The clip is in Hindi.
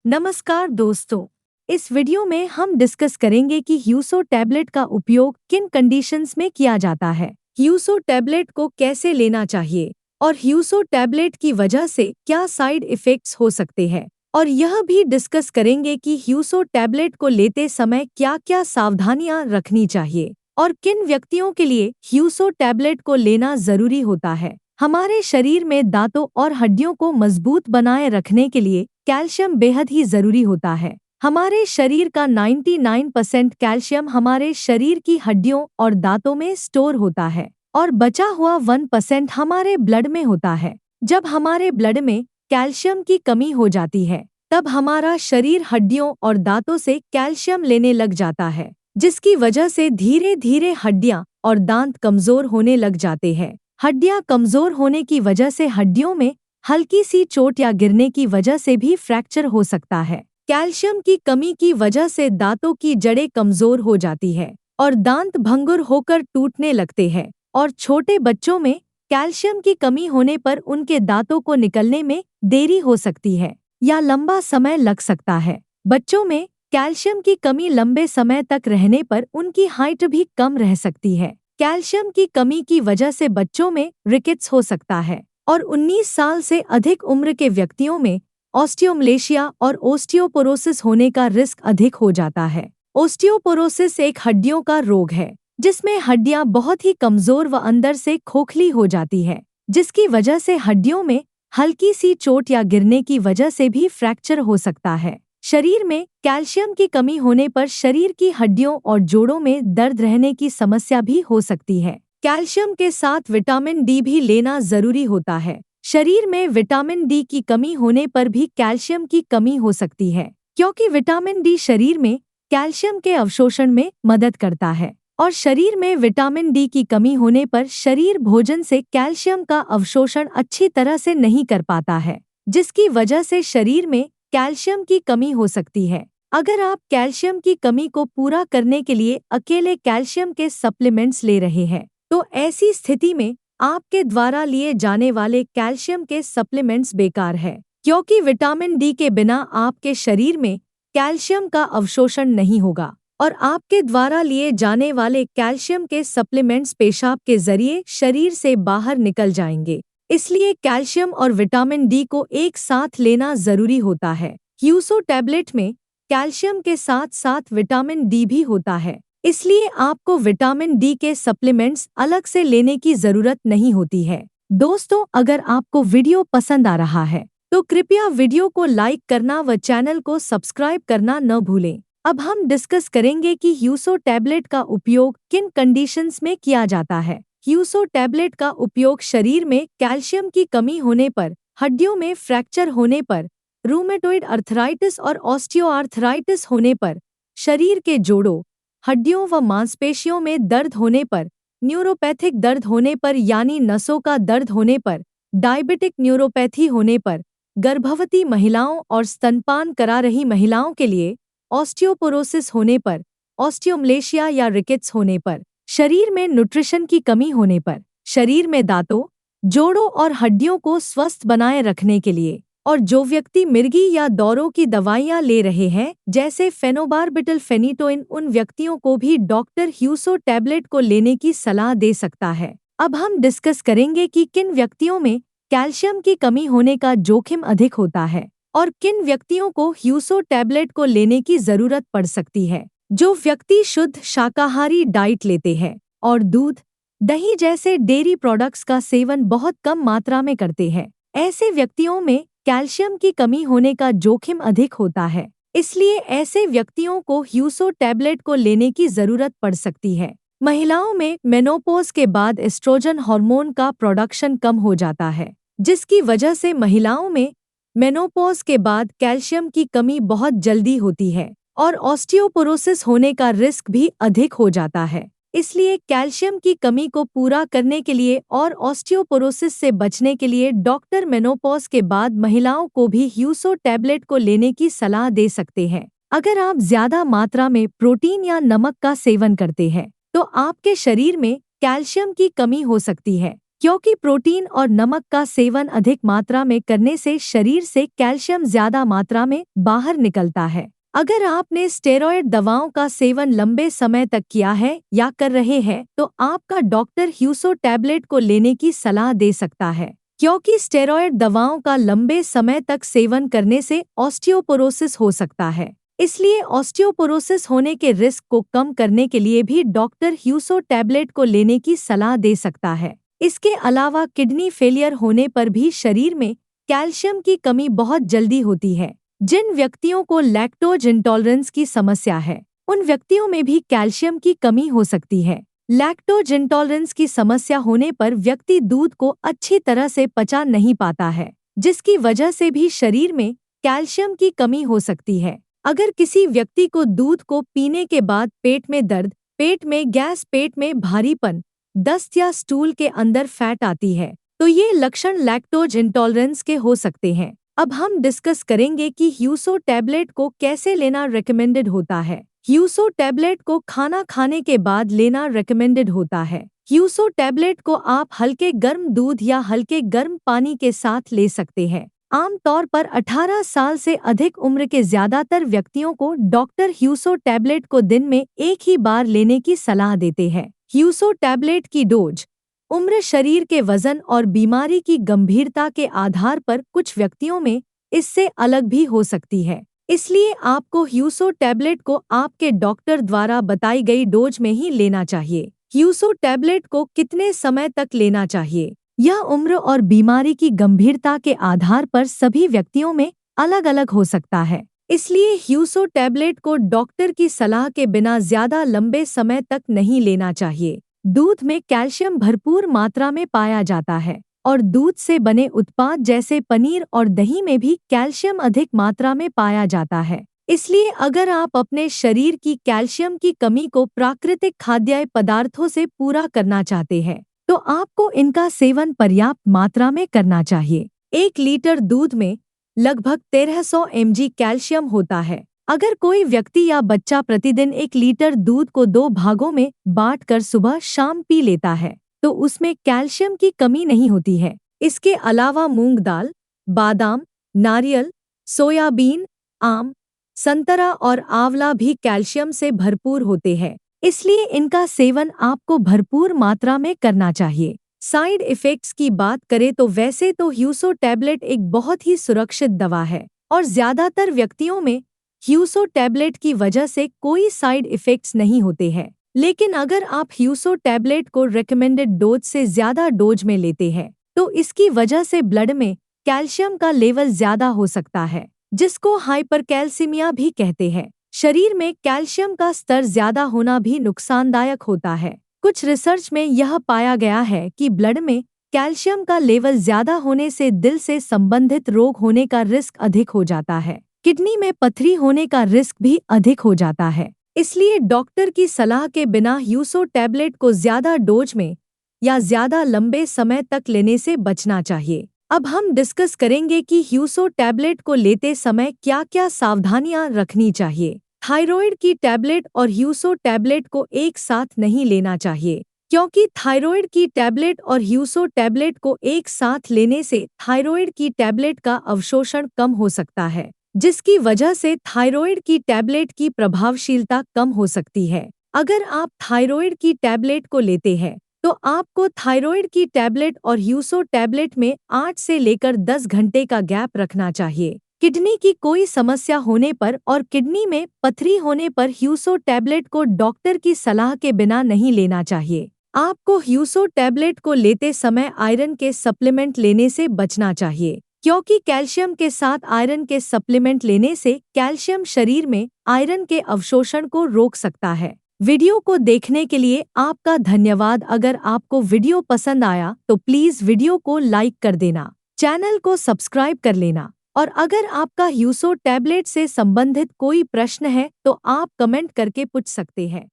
नमस्कार दोस्तों। इस वीडियो में हम डिस्कस करेंगे कि ह्यूसो टैबलेट का उपयोग किन कंडीशंस में किया जाता है, ह्यूसो टैबलेट को कैसे लेना चाहिए और ह्यूसो टैबलेट की वजह से क्या साइड इफ़ेक्ट्स हो सकते हैं। और यह भी डिस्कस करेंगे कि ह्यूसो टैबलेट को लेते समय क्या-क्या सावधानियां रखनी चाहिए और किन व्यक्तियों के लिए ह्यूसो टैबलेट को लेना जरूरी होता है। हमारे शरीर में दांतों और हड्डियों को मजबूत बनाए रखने के लिए कैल्शियम बेहद ही जरूरी होता है। हमारे शरीर का 99% कैल्शियम हमारे शरीर की हड्डियों और दांतों में स्टोर होता है और बचा हुआ 1% हमारे ब्लड में होता है। जब हमारे ब्लड में कैल्शियम की कमी हो जाती है तब हमारा शरीर हड्डियों और दांतों से कैल्शियम लेने लग जाता है, जिसकी वजह से धीरे धीरे हड्डियां और दांत कमजोर होने लग जाते हैं। हड्डियां कमजोर होने की वजह से हड्डियों में हल्की सी चोट या गिरने की वजह से भी फ्रैक्चर हो सकता है। कैल्शियम की कमी की वजह से दांतों की जड़ें कमजोर हो जाती है और दांत भंगुर होकर टूटने लगते हैं। और छोटे बच्चों में कैल्शियम की कमी होने पर उनके दांतों को निकलने में देरी हो सकती है या लंबा समय लग सकता है। बच्चों में कैल्शियम की कमी लंबे समय तक रहने पर उनकी हाइट भी कम रह सकती है। कैल्शियम की कमी की वजह से बच्चों में रिकेट्स हो सकता है और 19 साल से अधिक उम्र के व्यक्तियों में ऑस्टियोमलेशिया और ओस्टियोपोरोसिस होने का रिस्क अधिक हो जाता है। ओस्टियोपोरोसिस एक हड्डियों का रोग है जिसमें हड्डियां बहुत ही कमजोर व अंदर से खोखली हो जाती है, जिसकी वजह से हड्डियों में हल्की सी चोट या गिरने की वजह से भी फ्रैक्चर हो सकता है। शरीर में कैल्शियम की कमी होने पर शरीर की हड्डियों और जोड़ों में दर्द रहने की समस्या भी हो सकती है। कैल्शियम के साथ विटामिन डी भी लेना जरूरी होता है। शरीर में विटामिन डी की कमी होने पर भी कैल्शियम की कमी हो सकती है, क्योंकि विटामिन डी शरीर में कैल्शियम के अवशोषण में मदद करता है और शरीर में विटामिन डी की कमी होने पर शरीर भोजन से कैल्शियम का अवशोषण अच्छी तरह से नहीं कर पाता है, जिसकी वजह से शरीर में कैल्शियम की कमी हो सकती है। अगर आप कैल्शियम की कमी को पूरा करने के लिए अकेले कैल्शियम के सप्लीमेंट्स ले रहे हैं तो ऐसी स्थिति में आपके द्वारा लिए जाने वाले कैल्शियम के सप्लीमेंट्स बेकार है, क्योंकि विटामिन डी के बिना आपके शरीर में कैल्शियम का अवशोषण नहीं होगा और आपके द्वारा लिए जाने वाले कैल्शियम के सप्लीमेंट्स पेशाब के जरिए शरीर से बाहर निकल जाएंगे। इसलिए कैल्शियम और विटामिन डी को एक साथ लेना जरूरी होता है। ह्यूसो टैबलेट में कैल्शियम के साथ साथ विटामिन डी भी होता है, इसलिए आपको विटामिन डी के सप्लीमेंट्स अलग से लेने की जरूरत नहीं होती है। दोस्तों, अगर आपको वीडियो पसंद आ रहा है तो कृपया वीडियो को लाइक करना व चैनल को सब्सक्राइब करना न भूलें। अब हम डिस्कस करेंगे कि ह्यूसो टैबलेट का उपयोग किन कंडीशंस में किया जाता है। ह्यूसो टैबलेट का उपयोग शरीर में कैल्शियम की कमी होने पर, हड्डियों में फ्रैक्चर होने पर, रूमेटोइड अर्थराइटिस और ऑस्टियोआर्थराइटिस होने पर, शरीर के जोड़ों, हड्डियों व मांसपेशियों में दर्द होने पर, न्यूरोपैथिक दर्द होने पर यानी नसों का दर्द होने पर, डायबिटिक न्यूरोपैथी होने पर, गर्भवती महिलाओं और स्तनपान करा रही महिलाओं के लिए ऑस्टियोपोरोसिस होने पर, ऑस्टियोमलेशिया या रिकेट्स होने पर, शरीर में न्यूट्रिशन की कमी होने पर, शरीर में दांतों, जोड़ों और हड्डियों को स्वस्थ बनाए रखने के लिए, और जो व्यक्ति मिर्गी या दौरों की दवाइयां ले रहे हैं जैसे फेनोबारबिटल फेनिटोइन, उन व्यक्तियों को भी डॉक्टर ह्यूसो टैबलेट को लेने की सलाह दे सकता है। अब हम डिस्कस करेंगे कि किन व्यक्तियों में कैल्शियम की कमी होने का जोखिम अधिक होता है और किन व्यक्तियों को ह्यूसो टैबलेट को लेने की जरूरत पड़ सकती है। जो व्यक्ति शुद्ध शाकाहारी डाइट लेते हैं और दूध, दही जैसे डेयरी प्रोडक्ट्स का सेवन बहुत कम मात्रा में करते हैं, ऐसे व्यक्तियों में कैल्शियम की कमी होने का जोखिम अधिक होता है। इसलिए ऐसे व्यक्तियों को ह्यूसो टैबलेट को लेने की जरूरत पड़ सकती है। महिलाओं में मेनोपॉज के बाद एस्ट्रोजन हार्मोन का प्रोडक्शन कम हो जाता है, जिसकी वजह से महिलाओं में मेनोपॉज के बाद कैल्शियम की कमी बहुत जल्दी होती है और ऑस्टियोपोरोसिस होने का रिस्क भी अधिक हो जाता है। इसलिए कैल्शियम की कमी को पूरा करने के लिए और ऑस्टियोपोरोसिस से बचने के लिए डॉक्टर मेनोपॉज के बाद महिलाओं को भी ह्यूसो टैबलेट को लेने की सलाह दे सकते हैं। अगर आप ज्यादा मात्रा में प्रोटीन या नमक का सेवन करते हैं तो आपके शरीर में कैल्शियम की कमी हो सकती है, क्योंकि प्रोटीन और नमक का सेवन अधिक मात्रा में करने से शरीर से कैल्शियम ज्यादा मात्रा में बाहर निकलता है। अगर आपने स्टेरॉयड दवाओं का सेवन लंबे समय तक किया है या कर रहे हैं तो आपका डॉक्टर ह्यूसो टैबलेट को लेने की सलाह दे सकता है, क्योंकि स्टेरॉयड दवाओं का लंबे समय तक सेवन करने से ऑस्टियोपोरोसिस हो सकता है। इसलिए ऑस्टियोपोरोसिस होने के रिस्क को कम करने के लिए भी डॉक्टर ह्यूसो टैबलेट को लेने की सलाह दे सकता है। इसके अलावा किडनी फेलियर होने पर भी शरीर में कैल्शियम की कमी बहुत जल्दी होती है। जिन व्यक्तियों को लैक्टोज इंटॉलरेंस की समस्या है, उन व्यक्तियों में भी कैल्शियम की कमी हो सकती है। लैक्टोज इंटॉलरेंस की समस्या होने पर व्यक्ति दूध को अच्छी तरह से पचा नहीं पाता है, जिसकी वजह से भी शरीर में कैल्शियम की कमी हो सकती है। अगर किसी व्यक्ति को दूध को पीने के बाद पेट में दर्द, पेट में गैस, पेट में भारीपन, दस्त या स्टूल के अंदर फैट आती है, तो ये लक्षण लैक्टोज इंटॉलरेंस के हो सकते हैं। अब हम डिस्कस करेंगे कि ह्यूसो टैबलेट को कैसे लेना रेकमेंडेड होता है। ह्यूसो टैबलेट को खाना खाने के बाद लेना रेकमेंडेड होता है। ह्यूसो टैबलेट को आप हल्के गर्म दूध या हल्के गर्म पानी के साथ ले सकते हैं। आमतौर पर 18 साल से अधिक उम्र के ज्यादातर व्यक्तियों को डॉक्टर ह्यूसो टैबलेट को दिन में एक ही बार लेने की सलाह देते हैं। ह्यूसो टैबलेट की डोज उम्र, शरीर के वजन और बीमारी की गंभीरता के आधार पर कुछ व्यक्तियों में इससे अलग भी हो सकती है। इसलिए आपको ह्यूसो टैबलेट को आपके डॉक्टर द्वारा बताई गई डोज में ही लेना चाहिए। ह्यूसो टैबलेट को कितने समय तक लेना चाहिए, यह उम्र और बीमारी की गंभीरता के आधार पर सभी व्यक्तियों में अलग अलग हो सकता है। इसलिए ह्यूसो टैबलेट को डॉक्टर की सलाह के बिना ज्यादा लंबे समय तक नहीं लेना चाहिए। दूध में कैल्शियम भरपूर मात्रा में पाया जाता है और दूध से बने उत्पाद जैसे पनीर और दही में भी कैल्शियम अधिक मात्रा में पाया जाता है। इसलिए अगर आप अपने शरीर की कैल्शियम की कमी को प्राकृतिक खाद्य पदार्थों से पूरा करना चाहते हैं, तो आपको इनका सेवन पर्याप्त मात्रा में करना चाहिए। 1 लीटर दूध में लगभग 1300 mg कैल्शियम होता है। अगर कोई व्यक्ति या बच्चा प्रतिदिन 1 लीटर दूध को 2 भागों में बांटकर सुबह शाम पी लेता है, तो उसमें कैल्शियम की कमी नहीं होती है। इसके अलावा मूंग दाल, बादाम, नारियल, सोयाबीन, आम, संतरा और आंवला भी कैल्शियम से भरपूर होते हैं। इसलिए इनका सेवन आपको भरपूर मात्रा में करना चाहिए। साइड इफेक्ट्स की बात करें तो वैसे तो ह्यूसो टैबलेट एक बहुत ही सुरक्षित दवा है और ज्यादातर व्यक्तियों में ह्यूसो टैबलेट की वजह से कोई साइड इफेक्ट्स नहीं होते हैं। लेकिन अगर आप ह्यूसो टैबलेट को रेकमेंडेड डोज से ज्यादा डोज में लेते हैं, तो इसकी वजह से ब्लड में कैल्शियम का लेवल ज्यादा हो सकता है, जिसको हाइपरकैल्सीमिया भी कहते हैं। शरीर में कैल्शियम का स्तर ज्यादा होना भी नुकसानदायक होता है। कुछ रिसर्च में यह पाया गया है कि ब्लड में कैल्शियम का लेवल ज्यादा होने से दिल से संबंधित रोग होने का रिस्क अधिक हो जाता है। किडनी में पथरी होने का रिस्क भी अधिक हो जाता है। इसलिए डॉक्टर की सलाह के बिना ह्यूसो टैबलेट को ज्यादा डोज में या ज्यादा लंबे समय तक लेने से बचना चाहिए। अब हम डिस्कस करेंगे कि ह्यूसो टैबलेट को लेते समय क्या क्या सावधानियां रखनी चाहिए। थायराइड की टैबलेट और ह्यूसो टैबलेट को एक साथ नहीं लेना चाहिए, क्योंकि थायराइड की टैबलेट और ह्यूसो टैबलेट को एक साथ लेने से थायराइड की टैबलेट का अवशोषण कम हो सकता है, जिसकी वजह से थायराइड की टैबलेट की प्रभावशीलता कम हो सकती है। अगर आप थायराइड की टैबलेट को लेते हैं, तो आपको थायराइड की टैबलेट और ह्यूसो टैबलेट में 8 से लेकर 10 घंटे का गैप रखना चाहिए। किडनी की कोई समस्या होने पर और किडनी में पथरी होने पर ह्यूसो टैबलेट को डॉक्टर की सलाह के बिना नहीं लेना चाहिए। आपको ह्यूसो टैबलेट को लेते समय आयरन के सप्लीमेंट लेने से बचना चाहिए, क्योंकि कैल्शियम के साथ आयरन के सप्लीमेंट लेने से कैल्शियम शरीर में आयरन के अवशोषण को रोक सकता है। वीडियो को देखने के लिए आपका धन्यवाद। अगर आपको वीडियो पसंद आया तो प्लीज वीडियो को लाइक कर देना, चैनल को सब्सक्राइब कर लेना, और अगर आपका ह्यूसो टैबलेट से संबंधित कोई प्रश्न है तो आप कमेंट करके पूछ सकते हैं।